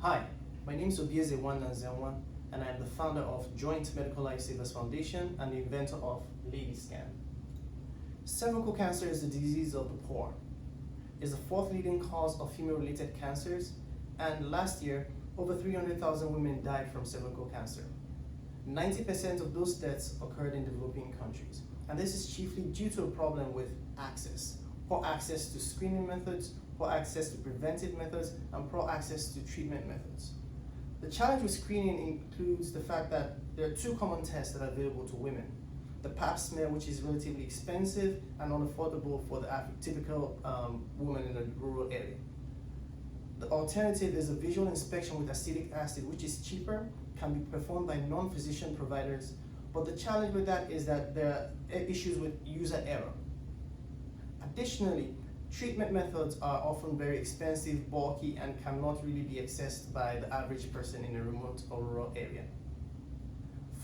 Hi, my name is Obieze Wananzenwa, and I am the founder of Joint Medical Lifesavers Foundation and the inventor of Lediscan. Cervical cancer is a disease of the poor. It's the fourth leading cause of female-related cancers, and last year, over 300,000 women died from cervical cancer. 90% of those deaths occurred in developing countries, and this is chiefly due to a problem with access. Poor access to screening methods, poor access to preventive methods, and poor access to treatment methods. The challenge with screening includes the fact that there are two common tests that are available to women. The pap smear, which is relatively expensive and unaffordable for the typical woman in a rural area. The alternative is a visual inspection with acetic acid, which is cheaper, can be performed by non-physician providers, but the challenge with that is that there are issues with user error. Additionally, treatment methods are often very expensive, bulky, and cannot really be accessed by the average person in a remote or rural area.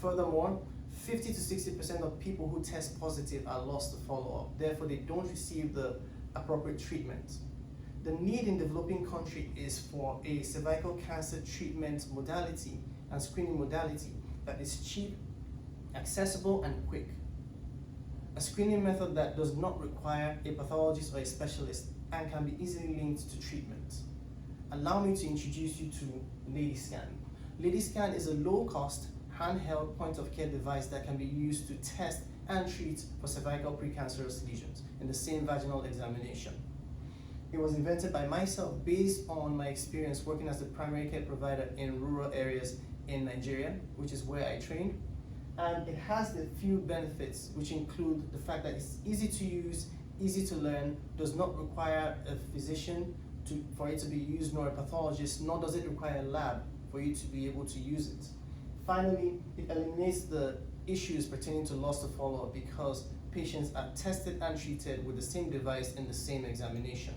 Furthermore, 50 to 60% of people who test positive are lost to follow-up. Therefore, they don't receive the appropriate treatment. The need in developing countries is for a cervical cancer treatment modality and screening modality that is cheap, accessible, and quick. A screening method that does not require a pathologist or a specialist and can be easily linked to treatment. Allow me to introduce you to Lediscan. Lediscan is a low-cost, handheld point-of-care device that can be used to test and treat for cervical precancerous lesions in the same vaginal examination. It was invented by myself based on my experience working as a primary care provider in rural areas in Nigeria, which is where I trained. And it has a few benefits, which include the fact that it's easy to use, easy to learn, does not require a physician for it to be used, nor a pathologist, nor does it require a lab for you to be able to use it. Finally, it eliminates the issues pertaining to loss of follow-up because patients are tested and treated with the same device in the same examination.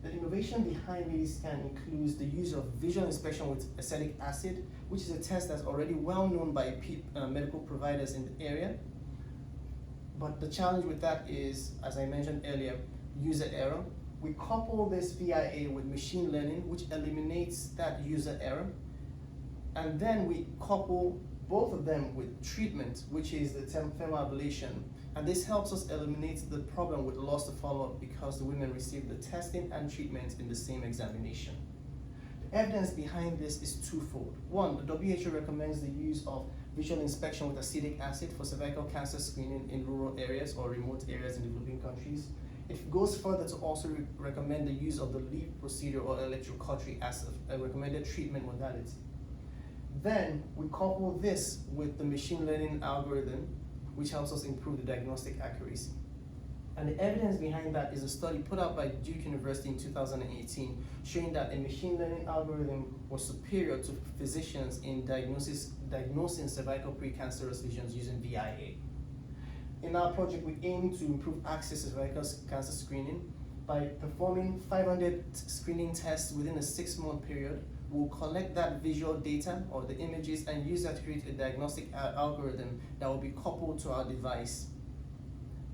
The innovation behind Lediscan includes the use of visual inspection with acetic acid, which is a test that's already well known by medical providers in the area. But the challenge with that is, as I mentioned earlier, user error. We couple this VIA with machine learning, which eliminates that user error. And then we couple both of them with treatment, which is the thermoablation. And this helps us eliminate the problem with loss of follow-up because the women receive the testing and treatment in the same examination. The evidence behind this is twofold. One, the WHO recommends the use of visual inspection with acetic acid for cervical cancer screening in rural areas or remote areas in developing countries. It goes further to also recommend the use of the LEAP procedure or electrocautery as a recommended treatment modality. Then we couple this with the machine learning algorithm, which helps us improve the diagnostic accuracy. And the evidence behind that is a study put out by Duke University in 2018, showing that a machine learning algorithm was superior to physicians in diagnosing cervical precancerous lesions using VIA. In our project, we aim to improve access to cervical cancer screening by performing 500 screening tests within a 6-month period. We'll collect that visual data or the images and use that to create a diagnostic algorithm that will be coupled to our device.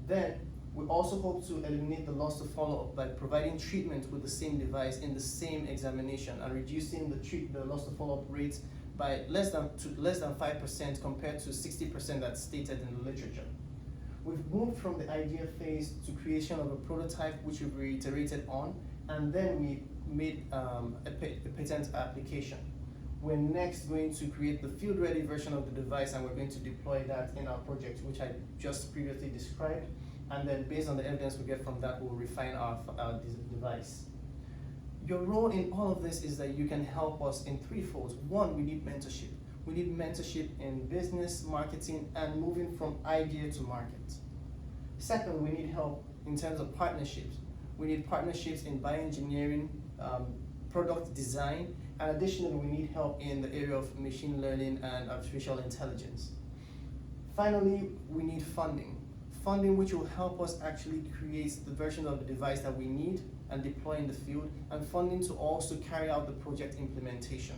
Then, we also hope to eliminate the loss of follow-up by providing treatment with the same device in the same examination and reducing the loss of follow-up rates by less than 5% compared to 60% that's stated in the literature. We've moved from the idea phase to creation of a prototype, which we've reiterated on, and then we made a patent application. We're next going to create the field-ready version of the device, and we're going to deploy that in our project, which I just previously described. And then based on the evidence we get from that, we'll refine our device. Your role in all of this is that you can help us in threefold. One, we need mentorship. We need mentorship in business, marketing, and moving from idea to market. Second, we need help in terms of partnerships. We need partnerships in bioengineering, product design, and additionally, we need help in the area of machine learning and artificial intelligence. Finally, we need funding. Funding which will help us actually create the version of the device that we need and deploy in the field, and funding to also carry out the project implementation.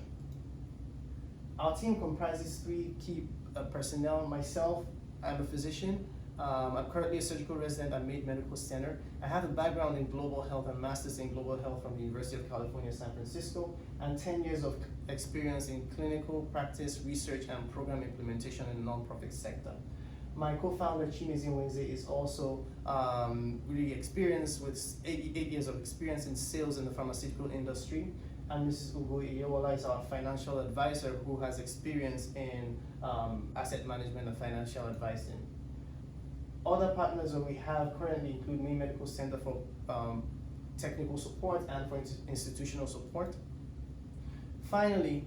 Our team comprises 3 key personnel. Myself, I'm a physician. I'm currently a surgical resident at Maid Medical Center. I have a background in global health and master's in global health from the University of California, San Francisco, and 10 years of experience in clinical practice, research, and program implementation in the nonprofit sector. My co-founder, Chimezi Wenze, is also really experienced with 8 years of experience in sales in the pharmaceutical industry. And Mrs. Ugo Iyewola is our financial advisor who has experience in asset management and financial advising. Other partners that we have currently include Maine Medical Center for technical support and for institutional support. Finally,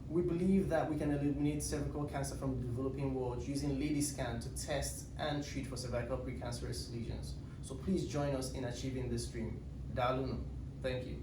we believe that we can eliminate cervical cancer from the developing world using Lediscan to test and treat for cervical precancerous lesions. So please join us in achieving this dream. Dalunu. Thank you.